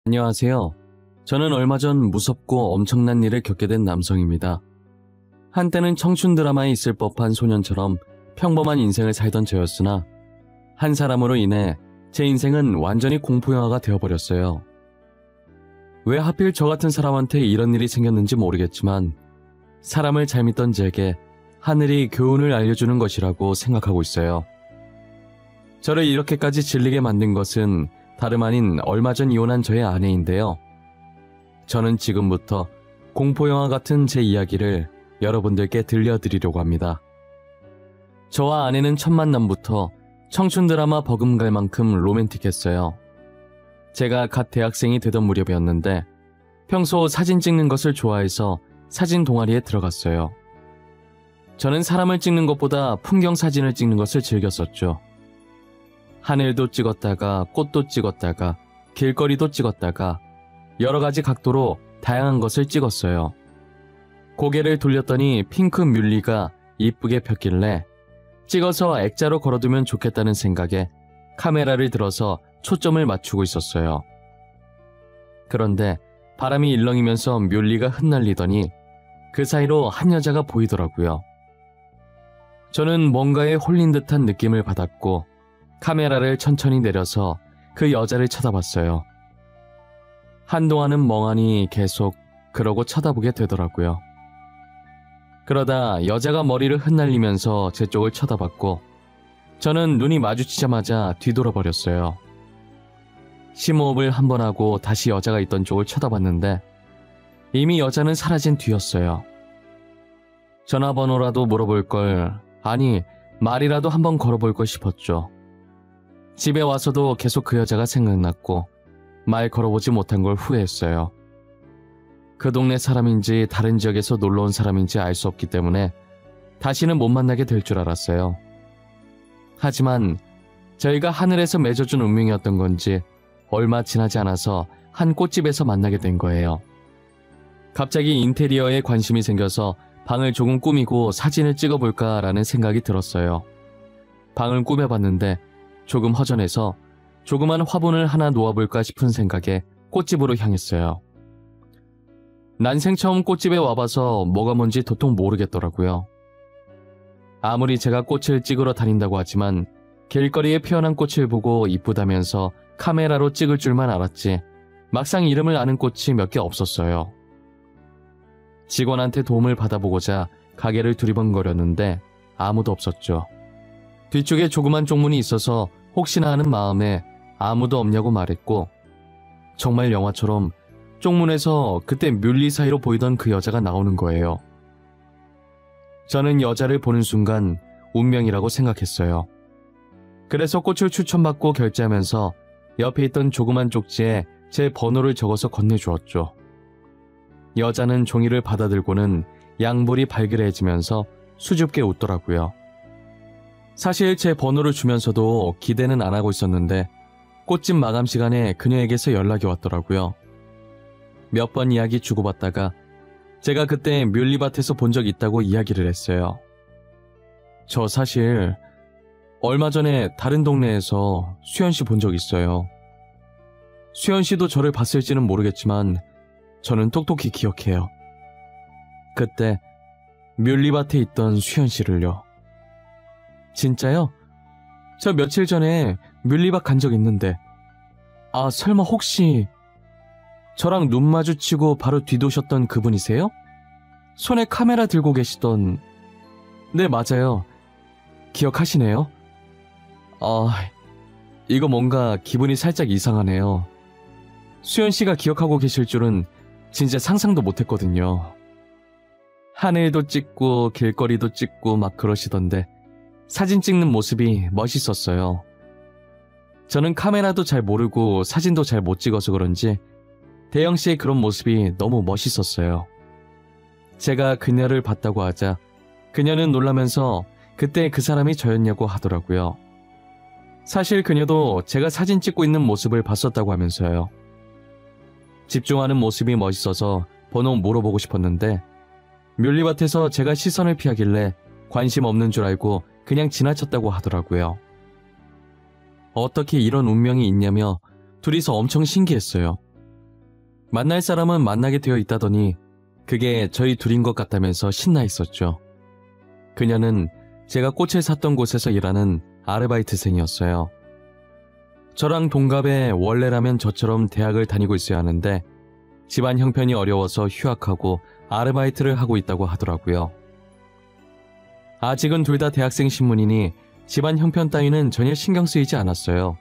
안녕하세요. 저는 얼마 전 무섭고 엄청난 일을 겪게 된 남성입니다. 한때는 청춘 드라마에 있을 법한 소년처럼 평범한 인생을 살던 저였으나 한 사람으로 인해 제 인생은 완전히 공포영화가 되어버렸어요. 왜 하필 저 같은 사람한테 이런 일이 생겼는지 모르겠지만 사람을 잘 믿던 제게 하늘이 교훈을 알려주는 것이라고 생각하고 있어요. 저를 이렇게까지 질리게 만든 것은 다름 아닌 얼마 전 이혼한 저의 아내인데요. 저는 지금부터 공포영화 같은 제 이야기를 여러분들께 들려드리려고 합니다. 저와 아내는 첫 만남부터 청춘 드라마 버금갈 만큼 로맨틱했어요. 제가 갓 대학생이 되던 무렵이었는데 평소 사진 찍는 것을 좋아해서 사진 동아리에 들어갔어요. 저는 사람을 찍는 것보다 풍경 사진을 찍는 것을 즐겼었죠. 하늘도 찍었다가 꽃도 찍었다가 길거리도 찍었다가 여러 가지 각도로 다양한 것을 찍었어요. 고개를 돌렸더니 핑크 뮬리가 이쁘게 폈길래 찍어서 액자로 걸어두면 좋겠다는 생각에 카메라를 들어서 초점을 맞추고 있었어요. 그런데 바람이 일렁이면서 뮬리가 흩날리더니 그 사이로 한 여자가 보이더라고요. 저는 뭔가에 홀린 듯한 느낌을 받았고 카메라를 천천히 내려서 그 여자를 쳐다봤어요. 한동안은 멍하니 계속 그러고 쳐다보게 되더라고요. 그러다 여자가 머리를 흩날리면서 제 쪽을 쳐다봤고 저는 눈이 마주치자마자 뒤돌아버렸어요. 심호흡을 한 번 하고 다시 여자가 있던 쪽을 쳐다봤는데 이미 여자는 사라진 뒤였어요. 전화번호라도 물어볼 걸, 아니 말이라도 한번 걸어볼 걸 싶었죠. 집에 와서도 계속 그 여자가 생각났고 말 걸어보지 못한 걸 후회했어요. 그 동네 사람인지 다른 지역에서 놀러온 사람인지 알 수 없기 때문에 다시는 못 만나게 될 줄 알았어요. 하지만 저희가 하늘에서 맺어준 운명이었던 건지 얼마 지나지 않아서 한 꽃집에서 만나게 된 거예요. 갑자기 인테리어에 관심이 생겨서 방을 조금 꾸미고 사진을 찍어볼까라는 생각이 들었어요. 방을 꾸며봤는데 조금 허전해서 조그만 화분을 하나 놓아볼까 싶은 생각에 꽃집으로 향했어요. 난생 처음 꽃집에 와봐서 뭐가 뭔지 도통 모르겠더라고요. 아무리 제가 꽃을 찍으러 다닌다고 하지만 길거리에 피어난 꽃을 보고 이쁘다면서 카메라로 찍을 줄만 알았지 막상 이름을 아는 꽃이 몇 개 없었어요. 직원한테 도움을 받아보고자 가게를 두리번거렸는데 아무도 없었죠. 뒤쪽에 조그만 쪽문이 있어서 혹시나 하는 마음에 아무도 없냐고 말했고 정말 영화처럼 쪽문에서 그때 뮬리 사이로 보이던 그 여자가 나오는 거예요. 저는 여자를 보는 순간 운명이라고 생각했어요. 그래서 꽃을 추천받고 결제하면서 옆에 있던 조그만 쪽지에 제 번호를 적어서 건네주었죠. 여자는 종이를 받아들고는 양볼이 발그레해지면서 수줍게 웃더라고요. 사실 제 번호를 주면서도 기대는 안 하고 있었는데 꽃집 마감 시간에 그녀에게서 연락이 왔더라고요. 몇 번 이야기 주고받다가 제가 그때 뮬리밭에서 본 적 있다고 이야기를 했어요. 저 사실 얼마 전에 다른 동네에서 수현 씨 본 적 있어요. 수현 씨도 저를 봤을지는 모르겠지만 저는 똑똑히 기억해요. 그때 뮬리밭에 있던 수현 씨를요. 진짜요? 저 며칠 전에 뮬리밭 간 적 있는데 아 설마 혹시 저랑 눈 마주치고 바로 뒤도셨던 그분이세요? 손에 카메라 들고 계시던... 네 맞아요. 기억하시네요? 이거 뭔가 기분이 살짝 이상하네요. 수현 씨가 기억하고 계실 줄은 진짜 상상도 못했거든요. 하늘도 찍고 길거리도 찍고 막 그러시던데 사진 찍는 모습이 멋있었어요. 저는 카메라도 잘 모르고 사진도 잘 못 찍어서 그런지 대영 씨의 그런 모습이 너무 멋있었어요. 제가 그녀를 봤다고 하자 그녀는 놀라면서 그때 그 사람이 저였냐고 하더라고요. 사실 그녀도 제가 사진 찍고 있는 모습을 봤었다고 하면서요. 집중하는 모습이 멋있어서 번호 물어보고 싶었는데 뮬리밭에서 제가 시선을 피하길래 관심 없는 줄 알고 그냥 지나쳤다고 하더라고요. 어떻게 이런 운명이 있냐며 둘이서 엄청 신기했어요. 만날 사람은 만나게 되어 있다더니 그게 저희 둘인 것 같다면서 신나 있었죠. 그녀는 제가 꽃을 샀던 곳에서 일하는 아르바이트생이었어요. 저랑 동갑에 원래라면 저처럼 대학을 다니고 있어야 하는데 집안 형편이 어려워서 휴학하고 아르바이트를 하고 있다고 하더라고요. 아직은 둘 다 대학생 신분이니 집안 형편 따위는 전혀 신경 쓰이지 않았어요.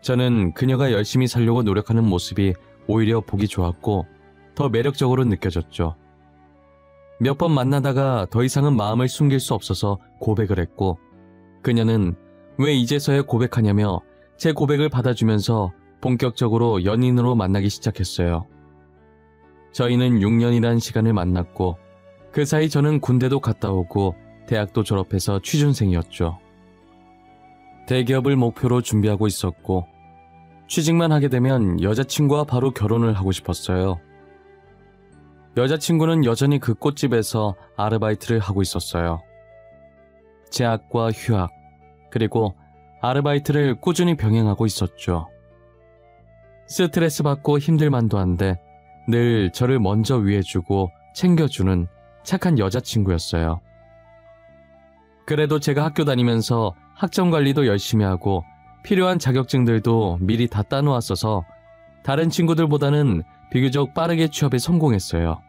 저는 그녀가 열심히 살려고 노력하는 모습이 오히려 보기 좋았고 더 매력적으로 느껴졌죠. 몇 번 만나다가 더 이상은 마음을 숨길 수 없어서 고백을 했고 그녀는 왜 이제서야 고백하냐며 제 고백을 받아주면서 본격적으로 연인으로 만나기 시작했어요. 저희는 6년이란 시간을 만났고 그 사이 저는 군대도 갔다 오고 대학도 졸업해서 취준생이었죠. 대기업을 목표로 준비하고 있었고 취직만 하게 되면 여자친구와 바로 결혼을 하고 싶었어요. 여자친구는 여전히 그 꽃집에서 아르바이트를 하고 있었어요. 재학과 휴학, 그리고 아르바이트를 꾸준히 병행하고 있었죠. 스트레스 받고 힘들만도 한데 늘 저를 먼저 위해주고 챙겨주는 착한 여자친구였어요. 그래도 제가 학교 다니면서 학점 관리도 열심히 하고 필요한 자격증들도 미리 다 따놓았어서 다른 친구들보다는 비교적 빠르게 취업에 성공했어요.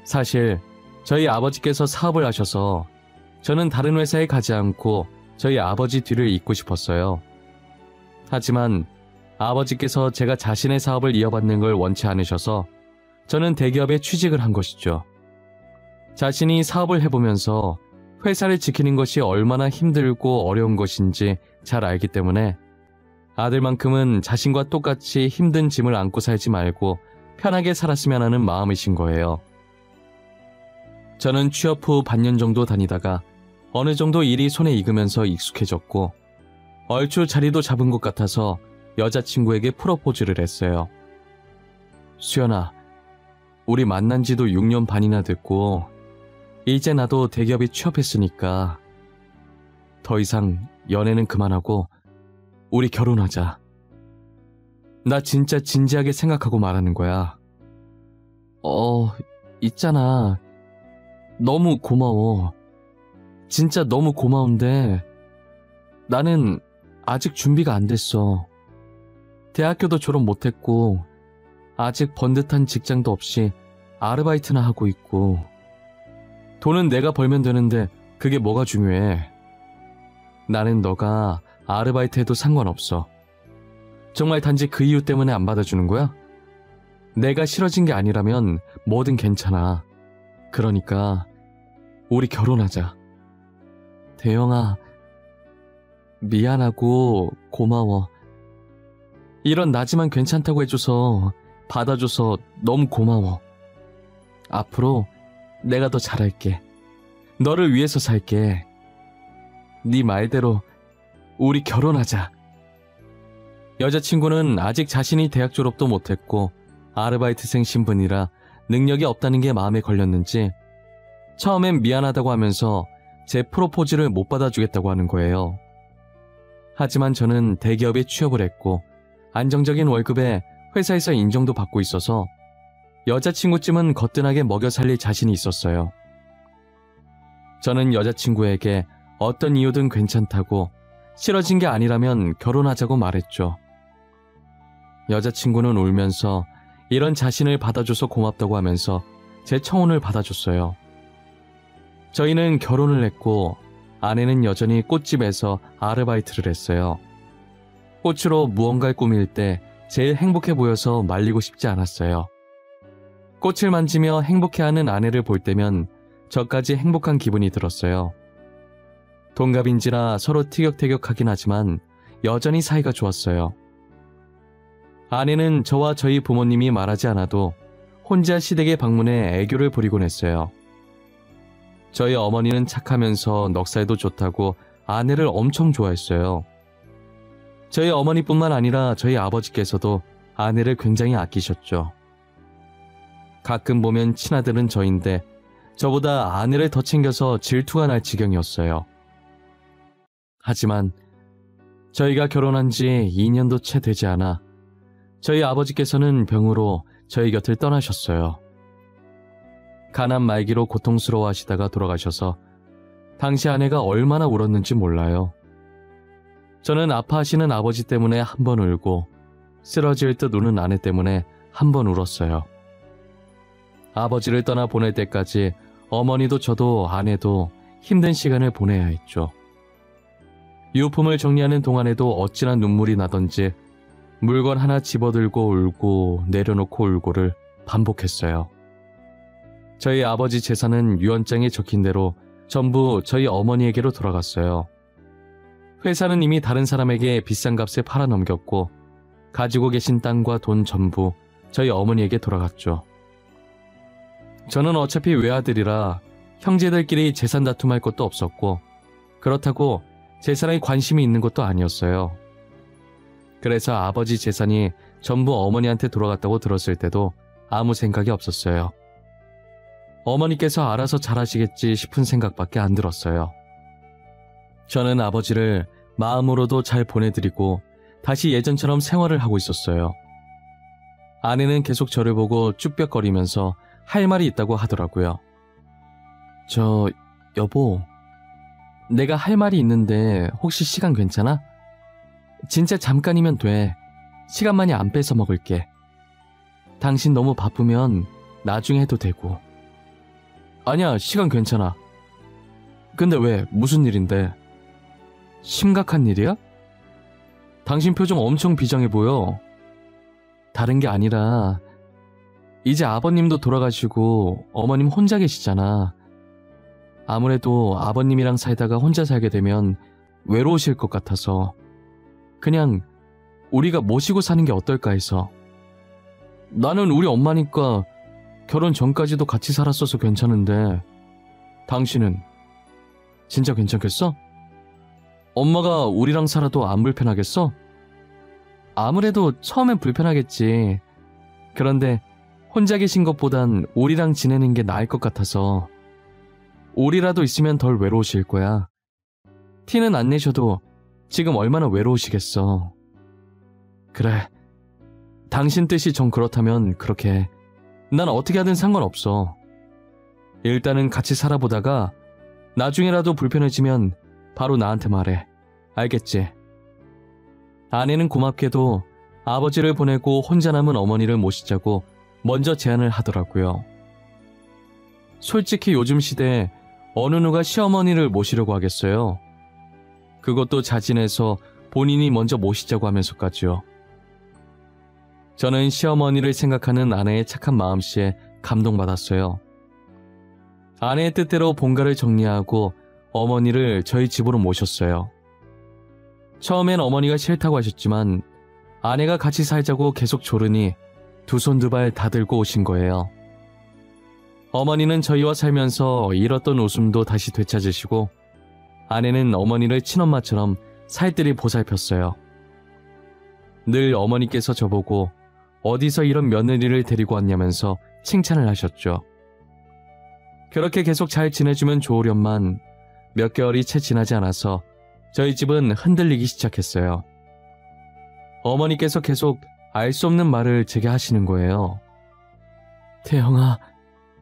사실 저희 아버지께서 사업을 하셔서 저는 다른 회사에 가지 않고 저희 아버지 뒤를 잇고 싶었어요. 하지만 아버지께서 제가 자신의 사업을 이어받는 걸 원치 않으셔서 저는 대기업에 취직을 한 것이죠. 자신이 사업을 해보면서 회사를 지키는 것이 얼마나 힘들고 어려운 것인지 잘 알기 때문에 아들만큼은 자신과 똑같이 힘든 짐을 안고 살지 말고 편하게 살았으면 하는 마음이신 거예요. 저는 취업 후 반년 정도 다니다가 어느 정도 일이 손에 익으면서 익숙해졌고 얼추 자리도 잡은 것 같아서 여자친구에게 프로포즈를 했어요. 수연아, 우리 만난 지도 6년 반이나 됐고 이제 나도 대기업에 취업했으니까 더 이상 연애는 그만하고 우리 결혼하자. 나 진짜 진지하게 생각하고 말하는 거야. 있잖아. 너무 고마워. 진짜 너무 고마운데 나는 아직 준비가 안 됐어. 대학교도 졸업 못했고 아직 번듯한 직장도 없이 아르바이트나 하고 있고 돈은 내가 벌면 되는데 그게 뭐가 중요해. 나는 너가 아르바이트 해도 상관없어. 정말 단지 그 이유 때문에 안 받아주는 거야? 내가 싫어진 게 아니라면 뭐든 괜찮아. 그러니까 우리 결혼하자. 대영아, 미안하고 고마워. 이런 나지만 괜찮다고 해줘서 받아줘서 너무 고마워. 앞으로 내가 더 잘할게. 너를 위해서 살게. 네 말대로 우리 결혼하자. 여자친구는 아직 자신이 대학 졸업도 못했고 아르바이트생 신분이라 능력이 없다는 게 마음에 걸렸는지 처음엔 미안하다고 하면서 제 프로포즈를 못 받아주겠다고 하는 거예요. 하지만 저는 대기업에 취업을 했고 안정적인 월급에 회사에서 인정도 받고 있어서 여자친구쯤은 거뜬하게 먹여 살릴 자신이 있었어요. 저는 여자친구에게 어떤 이유든 괜찮다고 싫어진 게 아니라면 결혼하자고 말했죠. 여자친구는 울면서 이런 자신을 받아줘서 고맙다고 하면서 제 청혼을 받아줬어요. 저희는 결혼을 했고 아내는 여전히 꽃집에서 아르바이트를 했어요. 꽃으로 무언가를 꾸밀 때 제일 행복해 보여서 말리고 싶지 않았어요. 꽃을 만지며 행복해하는 아내를 볼 때면 저까지 행복한 기분이 들었어요. 동갑인지라 서로 티격태격하긴 하지만 여전히 사이가 좋았어요. 아내는 저와 저희 부모님이 말하지 않아도 혼자 시댁에 방문해 애교를 부리곤 했어요. 저희 어머니는 착하면서 넉살도 좋다고 아내를 엄청 좋아했어요. 저희 어머니뿐만 아니라 저희 아버지께서도 아내를 굉장히 아끼셨죠. 가끔 보면 친아들은 저인데 저보다 아내를 더 챙겨서 질투가 날 지경이었어요. 하지만 저희가 결혼한 지 2년도 채 되지 않아 저희 아버지께서는 병으로 저희 곁을 떠나셨어요. 가난 말기로 고통스러워 하시다가 돌아가셔서 당시 아내가 얼마나 울었는지 몰라요. 저는 아파하시는 아버지 때문에 한 번 울고 쓰러질 듯 우는 아내 때문에 한 번 울었어요. 아버지를 떠나 보낼 때까지 어머니도 저도 아내도 힘든 시간을 보내야 했죠. 유품을 정리하는 동안에도 어찌나 눈물이 나던지 물건 하나 집어들고 울고 내려놓고 울고를 반복했어요. 저희 아버지 재산은 유언장에 적힌 대로 전부 저희 어머니에게로 돌아갔어요. 회사는 이미 다른 사람에게 비싼 값에 팔아넘겼고 가지고 계신 땅과 돈 전부 저희 어머니에게 돌아갔죠. 저는 어차피 외아들이라 형제들끼리 재산 다툼할 것도 없었고 그렇다고 재산에 관심이 있는 것도 아니었어요. 그래서 아버지 재산이 전부 어머니한테 돌아갔다고 들었을 때도 아무 생각이 없었어요. 어머니께서 알아서 잘하시겠지 싶은 생각밖에 안 들었어요. 저는 아버지를 마음으로도 잘 보내드리고 다시 예전처럼 생활을 하고 있었어요. 아내는 계속 저를 보고 쭈뼛거리면서 할 말이 있다고 하더라고요. 여보, 내가 할 말이 있는데 혹시 시간 괜찮아? 진짜 잠깐이면 돼. 시간 많이 안 뺏어 먹을게. 당신 너무 바쁘면 나중에 해도 되고. 아니야, 시간 괜찮아. 근데 왜? 무슨 일인데? 심각한 일이야? 당신 표정 엄청 비장해 보여. 다른 게 아니라 이제 아버님도 돌아가시고 어머님 혼자 계시잖아. 아무래도 아버님이랑 살다가 혼자 살게 되면 외로우실 것 같아서 그냥 우리가 모시고 사는 게 어떨까 해서. 나는 우리 엄마니까 결혼 전까지도 같이 살았어서 괜찮은데 당신은 진짜 괜찮겠어? 엄마가 우리랑 살아도 안 불편하겠어? 아무래도 처음엔 불편하겠지. 그런데 혼자 계신 것보단 우리랑 지내는 게 나을 것 같아서. 우리라도 있으면 덜 외로우실 거야. 티는 안 내셔도 지금 얼마나 외로우시겠어. 그래, 당신 뜻이 정 그렇다면 그렇게 해. 난 어떻게 하든 상관없어. 일단은 같이 살아보다가 나중에라도 불편해지면 바로 나한테 말해. 알겠지? 아내는 고맙게도 아버지를 보내고 혼자 남은 어머니를 모시자고 먼저 제안을 하더라고요. 솔직히 요즘 시대에 어느 누가 시어머니를 모시려고 하겠어요. 그것도 자진해서 본인이 먼저 모시자고 하면서까지요. 저는 시어머니를 생각하는 아내의 착한 마음씨에 감동받았어요. 아내의 뜻대로 본가를 정리하고 어머니를 저희 집으로 모셨어요. 처음엔 어머니가 싫다고 하셨지만 아내가 같이 살자고 계속 조르니 두 손 두 발 다 들고 오신 거예요. 어머니는 저희와 살면서 잃었던 웃음도 다시 되찾으시고 아내는 어머니를 친엄마처럼 살뜰히 보살폈어요. 늘 어머니께서 저보고 어디서 이런 며느리를 데리고 왔냐면서 칭찬을 하셨죠. 그렇게 계속 잘 지내주면 좋으련만 몇 개월이 채 지나지 않아서 저희 집은 흔들리기 시작했어요. 어머니께서 계속 알 수 없는 말을 제게 하시는 거예요. 태영아,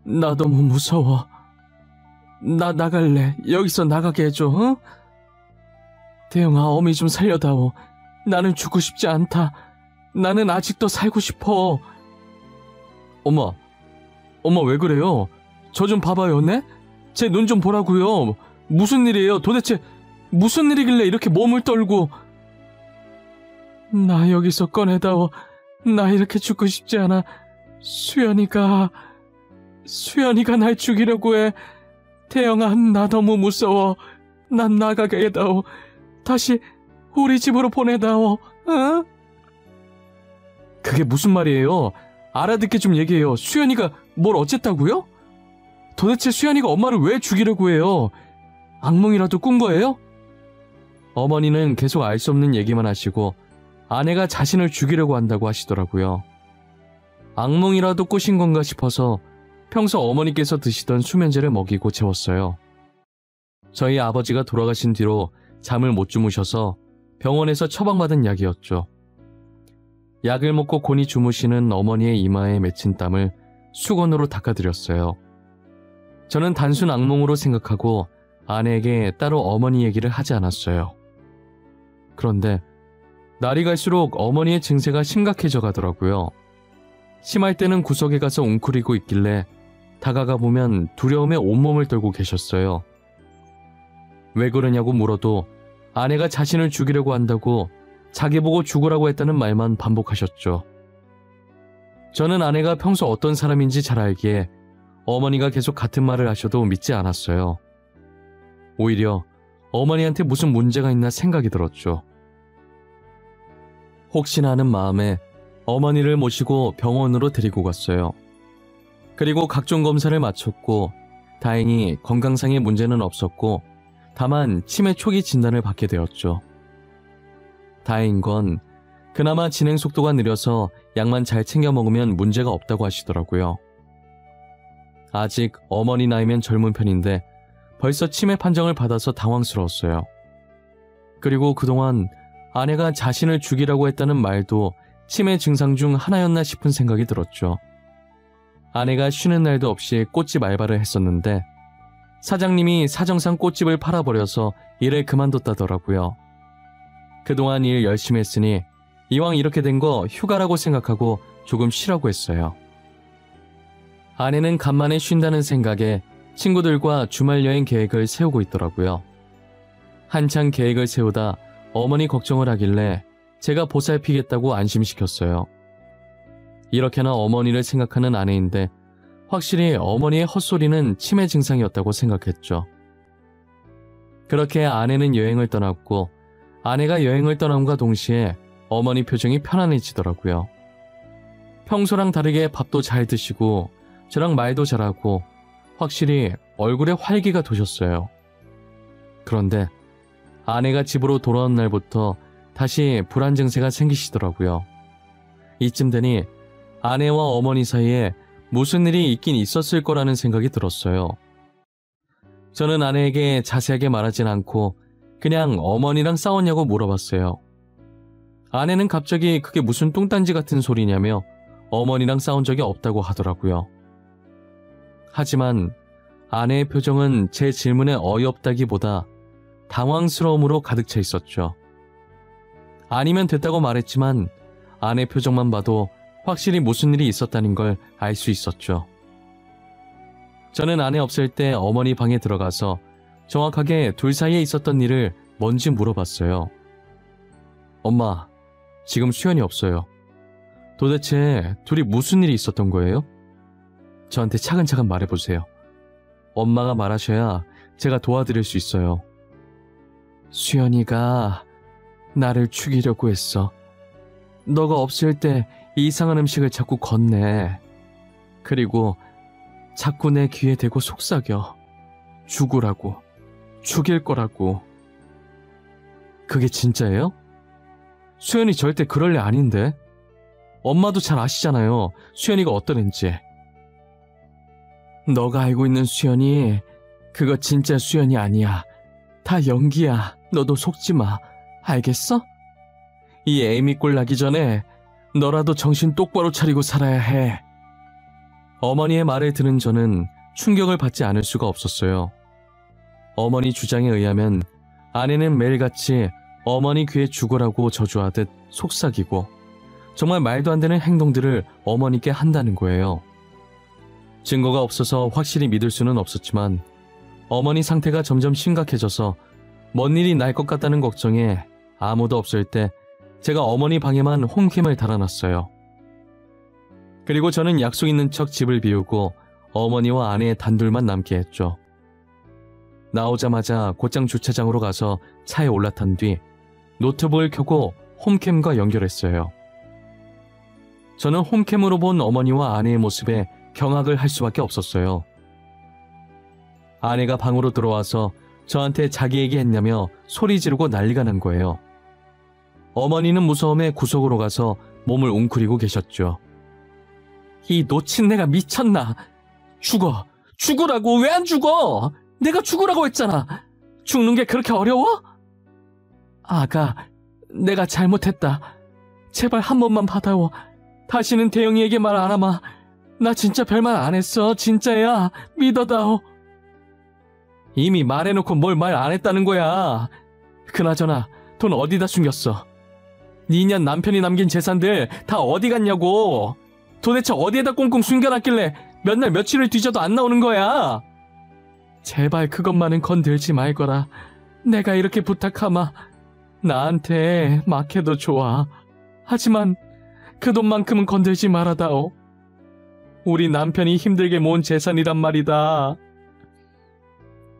나 너무 무서워. 나 나갈래. 여기서 나가게 해줘, 응? 태영아, 어미 좀 살려다오. 나는 죽고 싶지 않다. 나는 아직도 살고 싶어. 엄마 왜 그래요? 저 좀 봐봐요, 네? 제 눈 좀 보라고요. 무슨 일이에요? 도대체 무슨 일이길래 이렇게 몸을 떨고. 나 여기서 꺼내다오. 나 이렇게 죽고 싶지 않아. 수연이가 날 죽이려고 해. 태영아, 나 너무 무서워. 난 나가게 해다오. 다시 우리 집으로 보내다오. 어? 그게 무슨 말이에요? 알아듣게 좀 얘기해요. 수연이가 뭘 어쨌다고요? 도대체 수연이가 엄마를 왜 죽이려고 해요? 악몽이라도 꾼 거예요? 어머니는 계속 알 수 없는 얘기만 하시고 아내가 자신을 죽이려고 한다고 하시더라고요. 악몽이라도 꾸신 건가 싶어서 평소 어머니께서 드시던 수면제를 먹이고 재웠어요. 저희 아버지가 돌아가신 뒤로 잠을 못 주무셔서 병원에서 처방받은 약이었죠. 약을 먹고 곤히 주무시는 어머니의 이마에 맺힌 땀을 수건으로 닦아드렸어요. 저는 단순 악몽으로 생각하고 아내에게 따로 어머니 얘기를 하지 않았어요. 그런데 날이 갈수록 어머니의 증세가 심각해져 가더라고요. 심할 때는 구석에 가서 웅크리고 있길래 다가가 보면 두려움에 온몸을 떨고 계셨어요. 왜 그러냐고 물어도 아내가 자신을 죽이려고 한다고 자기 보고 죽으라고 했다는 말만 반복하셨죠. 저는 아내가 평소 어떤 사람인지 잘 알기에 어머니가 계속 같은 말을 하셔도 믿지 않았어요. 오히려 어머니한테 무슨 문제가 있나 생각이 들었죠. 혹시나 하는 마음에 어머니를 모시고 병원으로 데리고 갔어요. 그리고 각종 검사를 마쳤고 다행히 건강상의 문제는 없었고 다만 치매 초기 진단을 받게 되었죠. 다행인 건 그나마 진행 속도가 느려서 약만 잘 챙겨 먹으면 문제가 없다고 하시더라고요. 아직 어머니 나이면 젊은 편인데 벌써 치매 판정을 받아서 당황스러웠어요. 그리고 그동안 아내가 자신을 죽이라고 했다는 말도 치매 증상 중 하나였나 싶은 생각이 들었죠. 아내가 쉬는 날도 없이 꽃집 알바를 했었는데 사장님이 사정상 꽃집을 팔아버려서 일을 그만뒀다더라고요. 그동안 일 열심히 했으니 이왕 이렇게 된 거 휴가라고 생각하고 조금 쉬라고 했어요. 아내는 간만에 쉰다는 생각에 친구들과 주말 여행 계획을 세우고 있더라고요. 한창 계획을 세우다 어머니 걱정을 하길래 제가 보살피겠다고 안심시켰어요. 이렇게나 어머니를 생각하는 아내인데 확실히 어머니의 헛소리는 치매 증상이었다고 생각했죠. 그렇게 아내는 여행을 떠났고 아내가 여행을 떠남과 동시에 어머니 표정이 편안해지더라고요. 평소랑 다르게 밥도 잘 드시고 저랑 말도 잘하고 확실히 얼굴에 활기가 도셨어요. 그런데 아내가 집으로 돌아온 날부터 다시 불안 증세가 생기시더라고요. 이쯤 되니 아내와 어머니 사이에 무슨 일이 있긴 있었을 거라는 생각이 들었어요. 저는 아내에게 자세하게 말하진 않고 그냥 어머니랑 싸웠냐고 물어봤어요. 아내는 갑자기 그게 무슨 뚱딴지 같은 소리냐며 어머니랑 싸운 적이 없다고 하더라고요. 하지만 아내의 표정은 제 질문에 어이없다기보다 당황스러움으로 가득 차 있었죠. 아니면 됐다고 말했지만 아내 표정만 봐도 확실히 무슨 일이 있었다는 걸 알 수 있었죠. 저는 아내 없을 때 어머니 방에 들어가서 정확하게 둘 사이에 있었던 일을 뭔지 물어봤어요. 엄마, 지금 수연이 없어요. 도대체 둘이 무슨 일이 있었던 거예요? 저한테 차근차근 말해보세요. 엄마가 말하셔야 제가 도와드릴 수 있어요. 수연이가 나를 죽이려고 했어. 너가 없을 때 이상한 음식을 자꾸 건네. 그리고 자꾸 내 귀에 대고 속삭여. 죽으라고. 죽일 거라고. 그게 진짜예요? 수연이 절대 그럴 애 아닌데. 엄마도 잘 아시잖아요. 수연이가 어떤 앤지. 너가 알고 있는 수연이 그거 진짜 수연이 아니야. 다 연기야. 너도 속지 마. 알겠어? 이 애미 꼴 나기 전에 너라도 정신 똑바로 차리고 살아야 해. 어머니의 말을 들은 저는 충격을 받지 않을 수가 없었어요. 어머니 주장에 의하면 아내는 매일같이 어머니 귀에 죽으라고 저주하듯 속삭이고 정말 말도 안 되는 행동들을 어머니께 한다는 거예요. 증거가 없어서 확실히 믿을 수는 없었지만 어머니 상태가 점점 심각해져서 뭔 일이 날 것 같다는 걱정에 아무도 없을 때 제가 어머니 방에만 홈캠을 달아놨어요. 그리고 저는 약속 있는 척 집을 비우고 어머니와 아내 단둘만 남게 했죠. 나오자마자 곧장 주차장으로 가서 차에 올라탄 뒤 노트북을 켜고 홈캠과 연결했어요. 저는 홈캠으로 본 어머니와 아내의 모습에 경악을 할 수밖에 없었어요. 아내가 방으로 들어와서 저한테 자기 얘기했냐며 소리 지르고 난리가 난 거예요. 어머니는 무서움에 구석으로 가서 몸을 웅크리고 계셨죠. 이 놓친 내가 미쳤나? 죽어! 죽으라고! 왜 안 죽어? 내가 죽으라고 했잖아! 죽는 게 그렇게 어려워? 아가, 내가 잘못했다. 제발 한 번만 받아워. 다시는 대영이에게 말 안 하마. 나 진짜 별말 안 했어. 진짜야. 믿어다오. 이미 말해놓고 뭘 말 안 했다는 거야. 그나저나 돈 어디다 숨겼어? 니년 남편이 남긴 재산들 다 어디 갔냐고. 도대체 어디에다 꽁꽁 숨겨놨길래 몇 날 며칠을 뒤져도 안 나오는 거야. 제발 그것만은 건들지 말거라. 내가 이렇게 부탁하마. 나한테 막해도 좋아. 하지만 그 돈만큼은 건들지 말아다오. 우리 남편이 힘들게 모은 재산이란 말이다.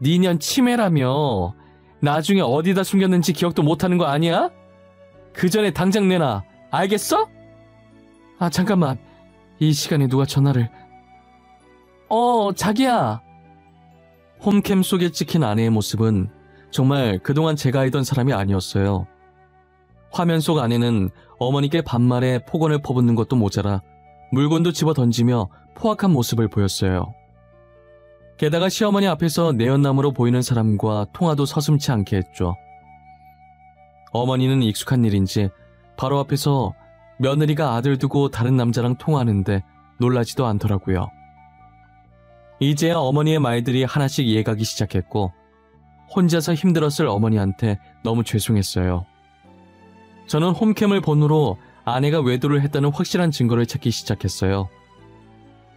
니년 치매라며. 나중에 어디다 숨겼는지 기억도 못하는 거 아니야? 그 전에 당장 내놔. 알겠어? 아, 잠깐만. 이 시간에 누가 전화를... 자기야. 홈캠 속에 찍힌 아내의 모습은 정말 그동안 제가 알던 사람이 아니었어요. 화면 속 아내는 어머니께 반말에 폭언을 퍼붓는 것도 모자라 물건도 집어 던지며 포악한 모습을 보였어요. 게다가 시어머니 앞에서 내연남으로 보이는 사람과 통화도 서슴지 않게 했죠. 어머니는 익숙한 일인지 바로 앞에서 며느리가 아들 두고 다른 남자랑 통화하는데 놀라지도 않더라고요. 이제야 어머니의 말들이 하나씩 이해가기 시작했고 혼자서 힘들었을 어머니한테 너무 죄송했어요. 저는 홈캠을 번호로 아내가 외도를 했다는 확실한 증거를 찾기 시작했어요.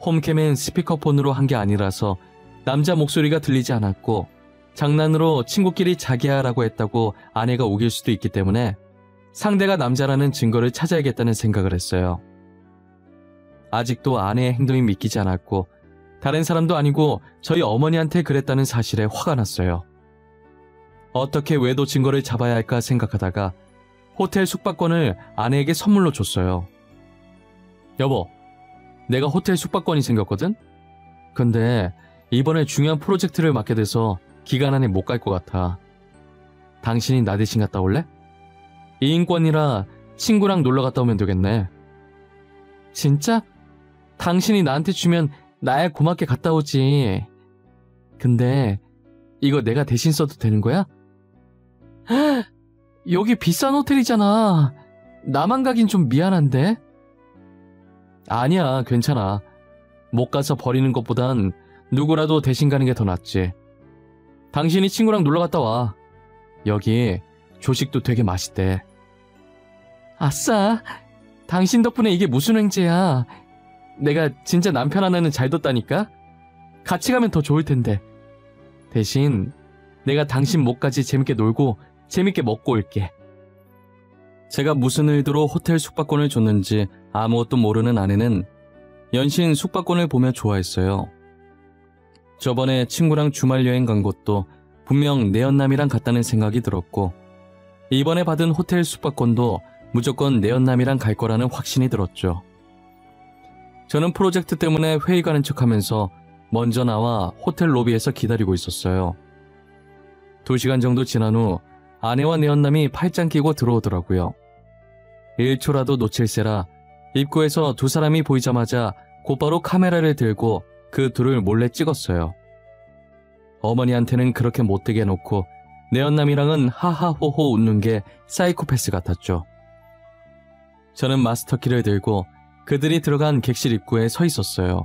홈캠엔 스피커폰으로 한 게 아니라서 남자 목소리가 들리지 않았고 장난으로 친구끼리 자기야라고 했다고 아내가 우길 수도 있기 때문에 상대가 남자라는 증거를 찾아야겠다는 생각을 했어요. 아직도 아내의 행동이 믿기지 않았고 다른 사람도 아니고 저희 어머니한테 그랬다는 사실에 화가 났어요. 어떻게 외도 증거를 잡아야 할까 생각하다가 호텔 숙박권을 아내에게 선물로 줬어요. 여보, 내가 호텔 숙박권이 생겼거든? 근데 이번에 중요한 프로젝트를 맡게 돼서 기간 안에 못 갈 것 같아. 당신이 나 대신 갔다 올래? 2인권이라 친구랑 놀러 갔다 오면 되겠네. 진짜? 당신이 나한테 주면 나야 고맙게 갔다 오지. 근데 이거 내가 대신 써도 되는 거야? 여기 비싼 호텔이잖아. 나만 가긴 좀 미안한데? 아니야, 괜찮아. 못 가서 버리는 것보단 누구라도 대신 가는 게 더 낫지. 당신이 친구랑 놀러 갔다 와. 여기 조식도 되게 맛있대. 아싸, 당신 덕분에 이게 무슨 횡재야. 내가 진짜 남편 하나는 잘 뒀다니까? 같이 가면 더 좋을 텐데. 대신 내가 당신 목까지 재밌게 놀고 재밌게 먹고 올게. 제가 무슨 의도로 호텔 숙박권을 줬는지 아무것도 모르는 아내는 연신 숙박권을 보며 좋아했어요. 저번에 친구랑 주말 여행 간 곳도 분명 내연남이랑 갔다는 생각이 들었고 이번에 받은 호텔 숙박권도 무조건 내연남이랑 갈 거라는 확신이 들었죠. 저는 프로젝트 때문에 회의 가는 척하면서 먼저 나와 호텔 로비에서 기다리고 있었어요. 2시간 정도 지난 후 아내와 내연남이 팔짱 끼고 들어오더라고요. 1초라도 놓칠세라 입구에서 두 사람이 보이자마자 곧바로 카메라를 들고 그 둘을 몰래 찍었어요. 어머니한테는 그렇게 못되게 해놓고 내연남이랑은 하하호호 웃는 게 사이코패스 같았죠. 저는 마스터키를 들고 그들이 들어간 객실 입구에 서 있었어요.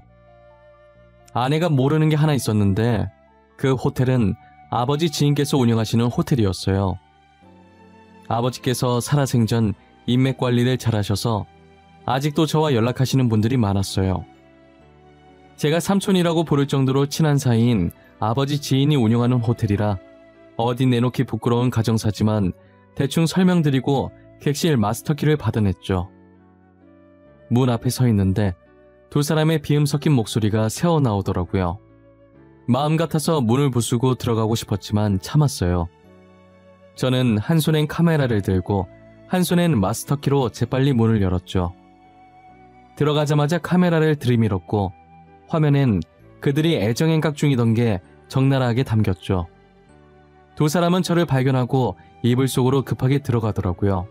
아내가 모르는 게 하나 있었는데 그 호텔은 아버지 지인께서 운영하시는 호텔이었어요. 아버지께서 살아생전 인맥 관리를 잘하셔서 아직도 저와 연락하시는 분들이 많았어요. 제가 삼촌이라고 부를 정도로 친한 사이인 아버지 지인이 운영하는 호텔이라 어디 내놓기 부끄러운 가정사지만 대충 설명드리고 객실 마스터키를 받아냈죠. 문 앞에 서 있는데 두 사람의 비음 섞인 목소리가 새어나오더라고요. 마음 같아서 문을 부수고 들어가고 싶었지만 참았어요. 저는 한 손엔 카메라를 들고 한 손엔 마스터키로 재빨리 문을 열었죠. 들어가자마자 카메라를 들이밀었고 화면엔 그들이 애정행각 중이던 게 적나라하게 담겼죠. 두 사람은 저를 발견하고 이불 속으로 급하게 들어가더라고요.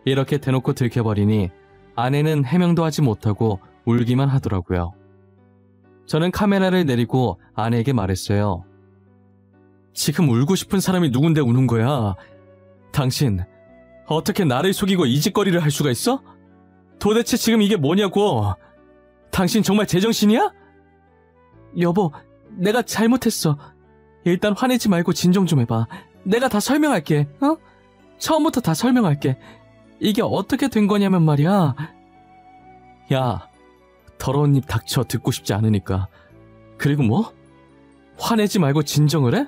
이렇게 대놓고 들켜버리니 아내는 해명도 하지 못하고 울기만 하더라고요. 저는 카메라를 내리고 아내에게 말했어요. 지금 울고 싶은 사람이 누군데 우는 거야? 당신 어떻게 나를 속이고 이 짓거리를 할 수가 있어? 도대체 지금 이게 뭐냐고. 당신 정말 제정신이야? 여보, 내가 잘못했어. 일단 화내지 말고 진정 좀 해봐. 내가 다 설명할게. 어? 처음부터 다 설명할게. 이게 어떻게 된 거냐면 말이야. 야, 더러운 입 닥쳐. 듣고 싶지 않으니까. 그리고 뭐? 화내지 말고 진정을 해?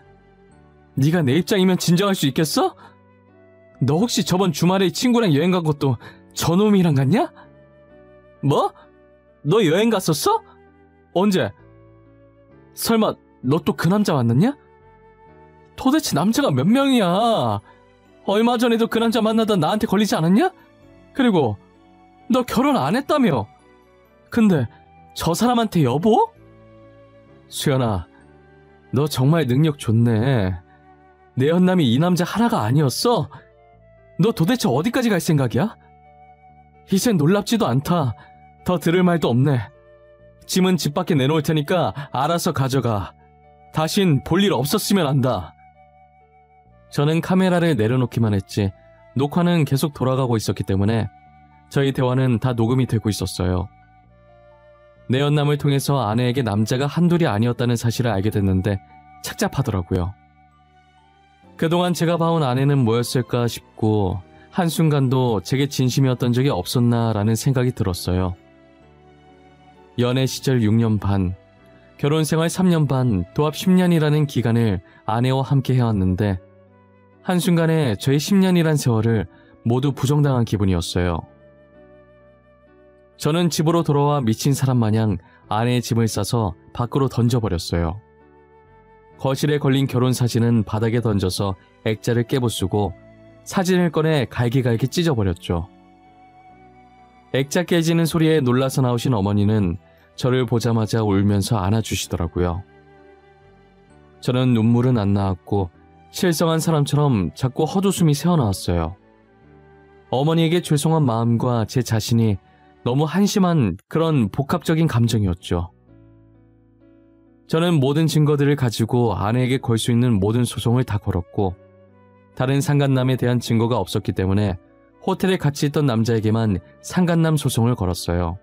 네가 내 입장이면 진정할 수 있겠어? 너 혹시 저번 주말에 친구랑 여행 간 것도 저놈이랑 갔냐? 뭐? 너 여행 갔었어? 언제? 설마 너 또 그 남자 만났냐? 도대체 남자가 몇 명이야? 얼마 전에도 그 남자 만나다 나한테 걸리지 않았냐? 그리고 너 결혼 안 했다며? 근데 저 사람한테 여보? 수연아, 너 정말 능력 좋네. 내 연남이 이 남자 하나가 아니었어? 너 도대체 어디까지 갈 생각이야? 이젠 놀랍지도 않다. 더 들을 말도 없네. 짐은 집 밖에 내놓을 테니까 알아서 가져가. 다신 볼 일 없었으면 한다. 저는 카메라를 내려놓기만 했지 녹화는 계속 돌아가고 있었기 때문에 저희 대화는 다 녹음이 되고 있었어요. 내 연남을 통해서 아내에게 남자가 한둘이 아니었다는 사실을 알게 됐는데 착잡하더라고요. 그동안 제가 봐온 아내는 뭐였을까 싶고 한순간도 제게 진심이었던 적이 없었나라는 생각이 들었어요. 연애 시절 6년 반, 결혼 생활 3년 반, 도합 10년이라는 기간을 아내와 함께 해왔는데 한순간에 저의 10년이란 세월을 모두 부정당한 기분이었어요. 저는 집으로 돌아와 미친 사람 마냥 아내의 짐을 싸서 밖으로 던져버렸어요. 거실에 걸린 결혼 사진은 바닥에 던져서 액자를 깨부수고 사진을 꺼내 갈기갈기 찢어버렸죠. 액자 깨지는 소리에 놀라서 나오신 어머니는 저를 보자마자 울면서 안아주시더라고요. 저는 눈물은 안 나왔고 실성한 사람처럼 자꾸 헛웃음이 새어나왔어요. 어머니에게 죄송한 마음과 제 자신이 너무 한심한 그런 복합적인 감정이었죠. 저는 모든 증거들을 가지고 아내에게 걸 수 있는 모든 소송을 다 걸었고 다른 상간남에 대한 증거가 없었기 때문에 호텔에 같이 있던 남자에게만 상간남 소송을 걸었어요.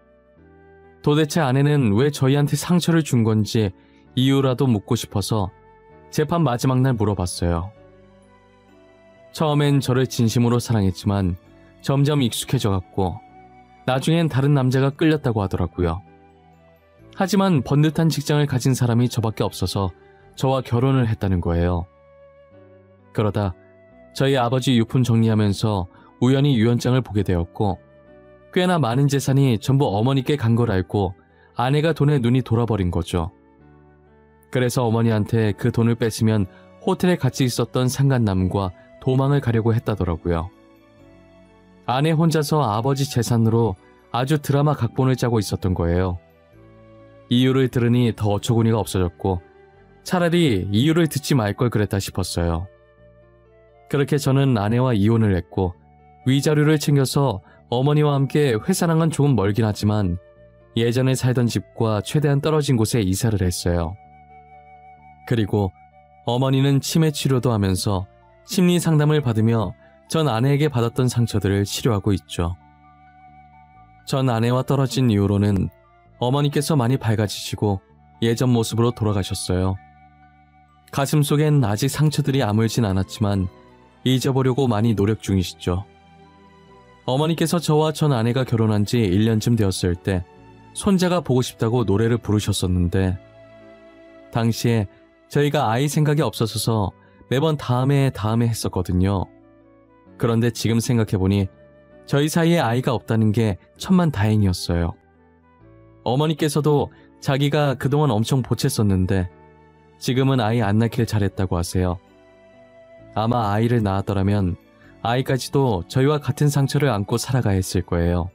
도대체 아내는 왜 저희한테 상처를 준 건지 이유라도 묻고 싶어서 재판 마지막 날 물어봤어요. 처음엔 저를 진심으로 사랑했지만 점점 익숙해져갔고 나중엔 다른 남자가 끌렸다고 하더라고요. 하지만 번듯한 직장을 가진 사람이 저밖에 없어서 저와 결혼을 했다는 거예요. 그러다 저희 아버지 유품 정리하면서 우연히 유언장을 보게 되었고 꽤나 많은 재산이 전부 어머니께 간 걸 알고 아내가 돈에 눈이 돌아버린 거죠. 그래서 어머니한테 그 돈을 뺏으면 호텔에 같이 있었던 상간남과 도망을 가려고 했다더라고요. 아내 혼자서 아버지 재산으로 아주 드라마 각본을 짜고 있었던 거예요. 이유를 들으니 더 어처구니가 없어졌고 차라리 이유를 듣지 말 걸 그랬다 싶었어요. 그렇게 저는 아내와 이혼을 했고 위자료를 챙겨서 어머니와 함께 회사랑은 조금 멀긴 하지만 예전에 살던 집과 최대한 떨어진 곳에 이사를 했어요. 그리고 어머니는 치매 치료도 하면서 심리 상담을 받으며 전 아내에게 받았던 상처들을 치료하고 있죠. 전 아내와 떨어진 이후로는 어머니께서 많이 밝아지시고 예전 모습으로 돌아가셨어요. 가슴속엔 아직 상처들이 아물진 않았지만 잊어보려고 많이 노력 중이시죠. 어머니께서 저와 전 아내가 결혼한 지 1년쯤 되었을 때 손자가 보고 싶다고 노래를 부르셨었는데 당시에 저희가 아이 생각이 없어서 매번 다음에 했었거든요. 그런데 지금 생각해보니 저희 사이에 아이가 없다는 게 천만다행이었어요. 어머니께서도 자기가 그동안 엄청 보챘었는데 지금은 아이 안 낳길 잘했다고 하세요. 아마 아이를 낳았더라면 아이까지도 저희와 같은 상처를 안고 살아가야 했을 거예요.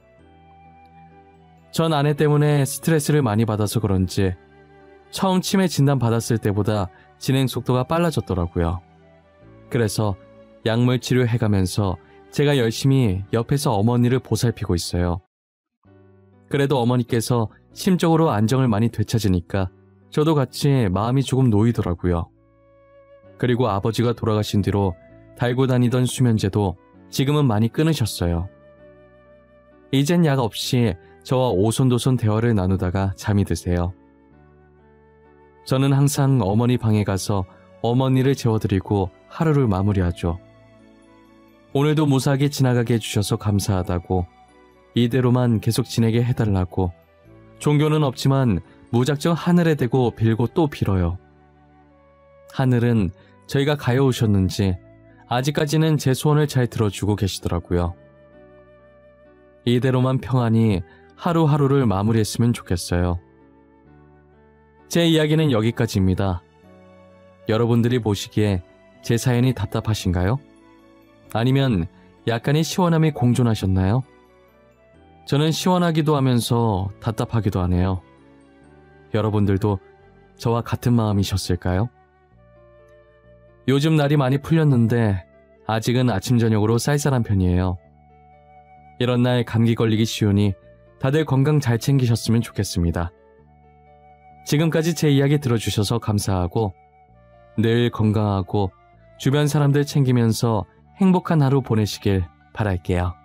전 아내 때문에 스트레스를 많이 받아서 그런지 처음 치매 진단 받았을 때보다 진행 속도가 빨라졌더라고요. 그래서 약물 치료해가면서 제가 열심히 옆에서 어머니를 보살피고 있어요. 그래도 어머니께서 심적으로 안정을 많이 되찾으니까 저도 같이 마음이 조금 놓이더라고요. 그리고 아버지가 돌아가신 뒤로 달고 다니던 수면제도 지금은 많이 끊으셨어요. 이젠 약 없이 저와 오손도손 대화를 나누다가 잠이 드세요. 저는 항상 어머니 방에 가서 어머니를 재워드리고 하루를 마무리하죠. 오늘도 무사하게 지나가게 해주셔서 감사하다고, 이대로만 계속 지내게 해달라고, 종교는 없지만 무작정 하늘에 대고 빌고 또 빌어요. 하늘은 저희가 가여우셨는지 아직까지는 제 소원을 잘 들어주고 계시더라고요. 이대로만 평안히 하루하루를 마무리했으면 좋겠어요. 제 이야기는 여기까지입니다. 여러분들이 보시기에 제 사연이 답답하신가요? 아니면 약간의 시원함이 공존하셨나요? 저는 시원하기도 하면서 답답하기도 하네요. 여러분들도 저와 같은 마음이셨을까요? 요즘 날이 많이 풀렸는데 아직은 아침 저녁으로 쌀쌀한 편이에요. 이런 날 감기 걸리기 쉬우니 다들 건강 잘 챙기셨으면 좋겠습니다. 지금까지 제 이야기 들어주셔서 감사하고 늘 건강하고 주변 사람들 챙기면서 행복한 하루 보내시길 바랄게요.